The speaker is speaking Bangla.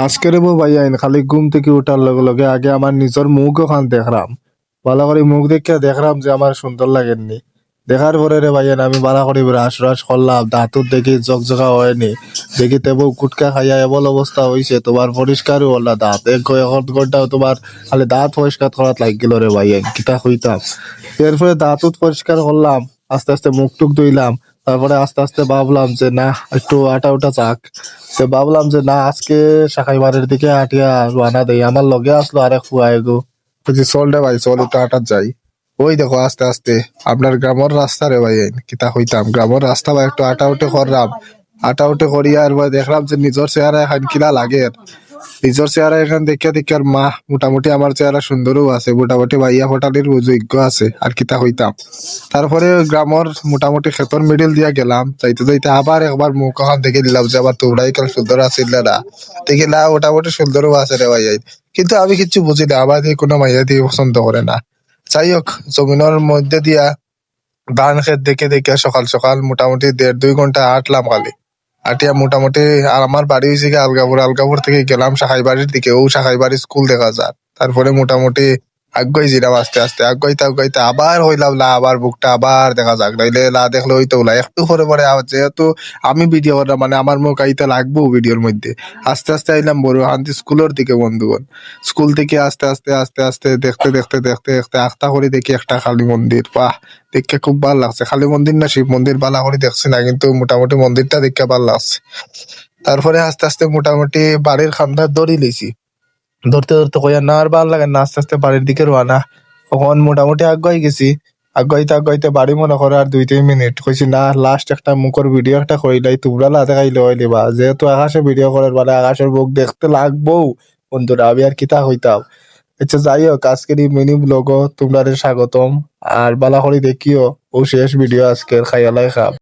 আজকের বউ ভাই আইন খালি ঘুম থেকে উঠার লগে লগে আগে আমার নিজের মুখ ওখান দেখলাম। ভালো করে মুখ দেখে দেখলাম যে আমার সুন্দর লাগেননি। দেখার পরে রে ভাইয়ান আমি ভালো করে ব্রাশ রাশ করলাম, দাঁতুর দেখি জকজকা হয়নি। দেখি তেবু গুটকা খাইয়া এমন অবস্থা হয়েছে, তোমার পরিষ্কারই হল না দাঁত। এক ঘন্টাও তোমার খালি দাঁত পরিষ্কার করার লাগিল রে ভাইয়ান, কিতা হইতাম। এরপরে দাঁতুত পরিষ্কার করলাম, আস্তে আস্তে মুখ টুক ধুইলাম। তারপরে আস্তে আস্তে ভাবলাম যে না, একটু আটা উটা চাক। তো ভাবলাম যে না, আজকে শাখাই বাড়ির দিকে আটিয়া রানা দেই। আমার লগে আসলো আরেক ফুয়াই গো, বলছি চল রে ভাই চল, একটু আটাত যাই। ওই দেখো আস্তে আস্তে আপনার গ্রামের রাস্তা রে ভাই, কিতা হইতাম গ্রামের রাস্তা বা একটু আটা উঠে করলাম। আটা উঠে করিয়া আর ভাই দেখলাম যে নিজের চেহারা এখন কিলা লাগে। নিজের চেহারা এখান দেখিয়া দেখি আর মা মোটামুটি আমার চেহারা সুন্দরও আছে, মোটামুটি ভাইয়া ফোটালির যোগ্য আছে, আর কিতা হইতাম। তারপরে গ্রামের মোটামুটি ক্ষেতর মিডিল দিয়া গেলাম, যাইতে যাইতে আবার একবার মুখ ওখান দেখে দিলাম যে আবার তোমরাই কাল সুন্দর আছিল না। দেখি না মোটামুটি সুন্দরও আছে রে ভাইয়া। কিন্তু আমি কিচ্ছু বুঝি না, আমার দিয়ে কোনো মাইয়া দিয়ে পছন্দ করে না। যাই হোক, জমিনের মধ্যে দিয়া ধান ক্ষেত দেখে দেখে সকাল সকাল মোটামুটি 1.5-2 ঘন্টা হাঁটলাম খালি। হাঁটিয়া মোটামুটি আর আমার বাড়ি হয়েছে কি আলগাপুর। আলগাপুর থেকে গেলাম শাখাই বাড়ির দিকে, ও শাখাই বাড়ির স্কুল দেখা যায়। তারপরে মোটামুটি আগাইছিলাম আস্তে আস্তে, আগাইতে আগাইতে আবার হইলাম লা, আবার বুকটা আবার দেখা যাক, নাইলে লা দেখলে হইতো না। একটু করে পরে যেহেতু আমি ভিডিও করা মানে আমার মুখ আইতে লাগবো ভিডিওর মধ্যে। আস্তে আস্তে আইলাম বড় হান্তি স্কুলের দিকে বন্ধুগণ। স্কুল থেকে আস্তে আস্তে আস্তে আস্তে দেখতে দেখতে দেখতে দেখতে আস্তা করে দেখি একটা কালী মন্দির। বাহ, দেখে খুব ভালো লাগছে। কালী মন্দির না শিব মন্দির ভালো করে দেখছি না, কিন্তু মোটামুটি মন্দিরটা দেখে ভালো লাগছে। তারপরে আস্তে আস্তে মোটামুটি বাড়ির খান্দার দড়ি লইছি। ধরতে ধরতে কইয়া না আর ভাল লাগে না, আস্তে আস্তে বাড়ির দিকে রওনা। তখন মোটামুটি আগাই গেছি। আগাইতে আগাইতে বাড়ি মনে করে আর 2-3 মিনিট। কইছি না, লাস্ট একটা মুখের ভিডিও একটা করিলাই, তোমরা লাতে খাইলে হইলে বা যেহেতু আকাশে ভিডিও করার মানে আকাশের বুক দেখতে লাগবো বন্ধুরা, আমি আর কিতা হইতাম। আচ্ছা যাই হোক, আজকের এই মিনি ব্লগও তোমরা স্বাগতম। আর বালা করে দেখিও ও শেষ ভিডিও আজকের, খাইয়ালাই খাব।